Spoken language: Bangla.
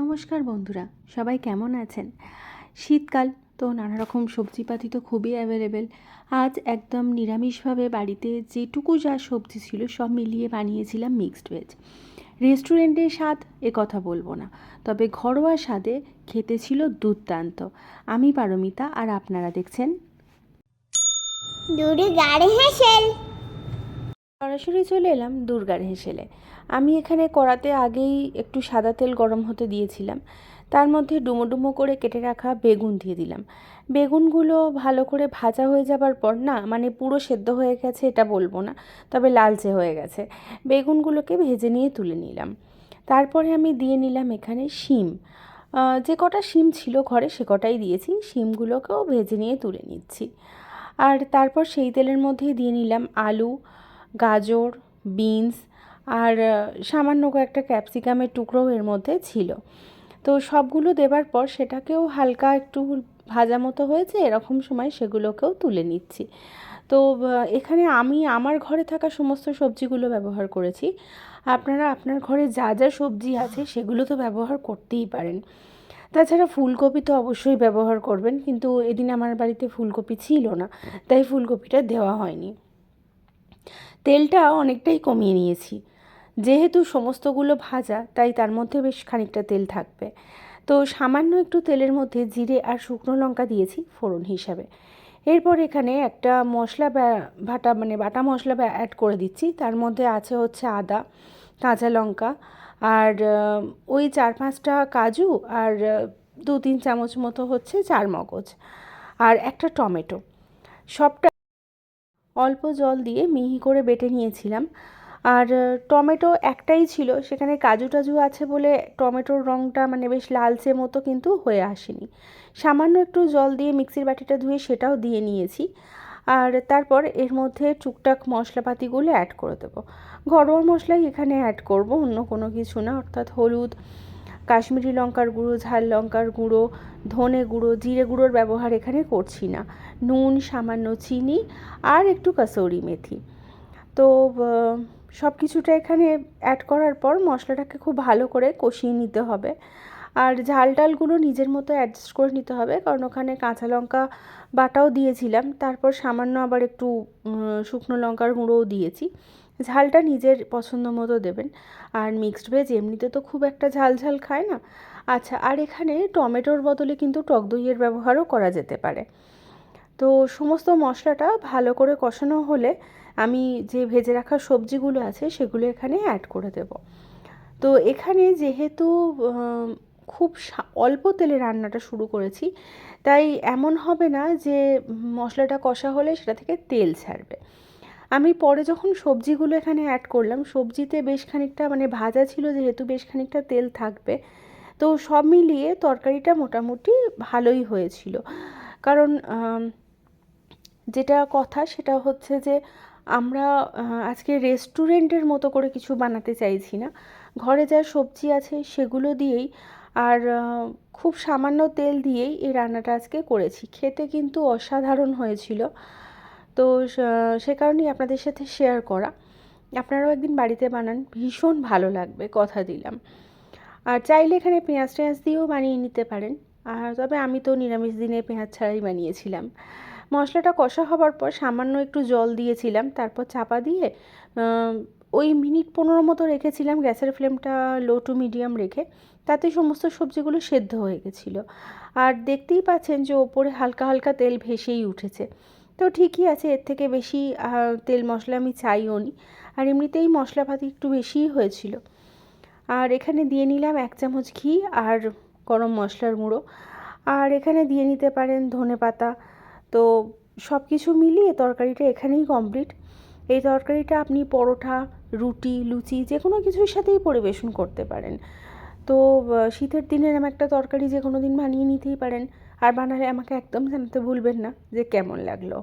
নমস্কার বন্ধুরা, সবাই কেমন আছেন? শীতকাল তো নানা রকম সবজিপাতি তো খুবই অ্যাভেলেবেল। আজ একদম নিরামিষভাবে বাড়িতে যেটুকু যা সবজি ছিল সব মিলিয়ে বানিয়েছিলাম মিক্সড ভেজ। রেস্টুরেন্টের স্বাদ কথা বলবো না, তবে ঘরোয়া স্বাদে খেতে ছিল দুর্দান্ত। আমি পারমিতা, আর আপনারা দেখছেন দুর্গার হেসেল। সরাসরি চলে এলাম দুর্গার হেসেলে। আমি এখানে কড়াতে আগেই একটু সাদা তেল গরম হতে দিয়েছিলাম, তার মধ্যে ডুমো ডুমো করে কেটে রাখা বেগুন দিয়ে দিলাম। বেগুনগুলো ভালো করে ভাজা হয়ে যাবার পর, না মানে পুরো সেদ্ধ হয়ে গেছে এটা বলবো না, তবে লালচে হয়ে গেছে, বেগুনগুলোকে ভেজে নিয়ে তুলে নিলাম। তারপরে আমি দিয়ে নিলাম এখানে শিম। যে কটা শিম ছিল ঘরে সে কটাই দিয়েছি, শিমগুলোকেও ভেজে নিয়ে তুলে নিচ্ছি। আর তারপর সেই তেলের মধ্যেই দিয়ে নিলাম আলু, গাজর, বিনস আর সামান্য একটা ক্যাপসিকামের টুকরোও এর মধ্যে ছিল। তো সবগুলো দেবার পর সেটাকেও হালকা একটু ভাজা মতো হয়েছে, এরকম সময় সেগুলোকেও তুলে নিচ্ছি। তো এখানে আমি আমার ঘরে থাকা সমস্ত সবজিগুলো ব্যবহার করেছি। আপনারা আপনার ঘরে যা যা সবজি আছে সেগুলো তো ব্যবহার করতেই পারেন। তাছাড়া ফুলকপি তো অবশ্যই ব্যবহার করবেন, কিন্তু এদিন আমার বাড়িতে ফুলকপি ছিল না, তাই ফুলকপিটা দেওয়া হয়নি। তেলটা অনেকটাই কমিয়ে নিয়েছি, যেহেতু সমস্তগুলো ভাজা তাই তার মধ্যে বেশ খানিকটা তেল থাকবে। তো সামান্য একটু তেলের মধ্যে জিরে আর শুকনো লঙ্কা দিয়েছি ফোড়ন হিসাবে। এরপর এখানে একটা মশলা বাটা মশলা অ্যাড করে দিচ্ছি। তার মধ্যে আছে হচ্ছে আদা, কাঁচা লঙ্কা আর ওই 4-5টা কাজু আর 2-3 চামচ মতো হচ্ছে চারমগজ আর একটা টমেটো। সবটা অল্প জল দিয়ে মিহি করে বেটে নিয়েছিলাম। আর টমেটো একটাই ছিল, সেখানে কাজু টাজু আছে বলে টমেটোর রঙটা মানে বেশ লালচে মতো কিন্তু হয়ে আসেনি। সামান্য একটু জল দিয়ে মিক্সির বাটিটা ধুয়ে সেটাও দিয়ে নিয়েছি। আর তারপর এর মধ্যে টুকটাক মশলাপাতিগুলো অ্যাড করে দেবো। ঘরোয়া মশলাই এখানে অ্যাড করব, অন্য কোনো কিছু না। অর্থাৎ হলুদ, কাশ্মীরি লঙ্কার গুঁড়ো, ঝাল লঙ্কার গুঁড়ো, ধনে গুঁড়ো, জিরে গুঁড়োর ব্যবহার এখানে করছি না। নুন, সামান্য চিনি আর একটু কাসৌরি মেথি। তো সব কিছুটা এখানে অ্যাড করার পর মশলাটাকে খুব ভালো করে কষিয়ে নিতে হবে। আর ঝাল ডালগুলো নিজের মতো অ্যাডজাস্ট করে নিতে হবে, কারণ ওখানে কাঁচা লঙ্কা বাটাও দিয়েছিলাম, তারপর সামান্য আবার একটু শুকনো লঙ্কার গুঁড়োও দিয়েছি। ঝালটা নিজের পছন্দ মতো দেবেন। আর মিক্সড ভেজ এমনিতে তো খুব একটা ঝাল ঝাল খায় না। আচ্ছা, আর এখানে টমেটোর বদলে কিন্তু টক দইয়ের ব্যবহারও করা যেতে পারে। তো সমস্ত মশলাটা ভালো করে কষানো হলে আমি যে ভেজে রাখা সবজিগুলো আছে সেগুলো এখানে অ্যাড করে দেব। তো এখানে যেহেতু খুব অল্প তেলে রান্নাটা শুরু করেছি, তাই এমন হবে না যে মশলাটা কষা হলে সেটা থেকে তেল ছাড়বে। আমি পরে যখন সবজিগুলো এখানে অ্যাড করলাম, সবজিতে বেশ খানিকটা মানে ভাজা ছিল যেহেতু বেশ খানিকটা তেল থাকবে। তো সব মিলিয়ে তরকারিটা মোটামুটি ভালোই হয়েছিল। কারণ যেটা কথা সেটা হচ্ছে যে আমরা আজকে রেস্টুরেন্টের মতো করে কিছু বানাতে চাইছি না। ঘরে যা সবজি আছে সেগুলো দিয়েই আর খুব সামান্য তেল দিয়েই এই রান্নাটা আজকে করেছি। খেতে কিন্তু অসাধারণ হয়েছিল। তো সে কারণেই আপনাদের সাথে শেয়ার করা। আপনারাও একদিন বাড়িতে বানান, ভীষণ ভালো লাগবে, কথা দিলাম। আর চাইলে এখানে পেঁয়াজ টেঁয়াজ দিয়েও বানিয়ে নিতে পারেন। আর তবে আমি তো নিরামিষ দিনে পেঁয়াজ ছাড়াই বানিয়েছিলাম। মশলাটা কষা হবার পর সামান্য একটু জল দিয়েছিলাম, তারপর চাপা দিয়ে ওই মিনিট 15 মতো রেখেছিলাম, গ্যাসের ফ্লেমটা লো টু মিডিয়াম রেখে। তাতে সমস্ত সবজিগুলো সেদ্ধ হয়ে গেছিলো। আর দেখতেই পাচ্ছেন যে ওপরে হালকা হালকা তেল ভেসেই উঠেছে। তো ঠিকই আছে, এর থেকে বেশি তেল মশলা আমি চাইও নি। আর এমনিতেই মশলাপাতি একটু বেশিই হয়েছিল। আর এখানে দিয়ে নিলাম 1 চামচ ঘি আর গরম মশলার গুঁড়ো। আর এখানে দিয়ে নিতে পারেন ধনেপাতা। তো সব কিছু মিলিয়ে তরকারিটা এখানেই কমপ্লিট। এই তরকারিটা আপনি পরোটা, রুটি, লুচি যে কোনো কিছুর সাথেই পরিবেশন করতে পারেন। তো শীতের দিনে এরম একটা তরকারি যে কোনো দিন বানিয়ে নিতেই পারেন। আর বানালে আমাকে একদম জানাতে ভুলবেন না যে কেমন লাগলো।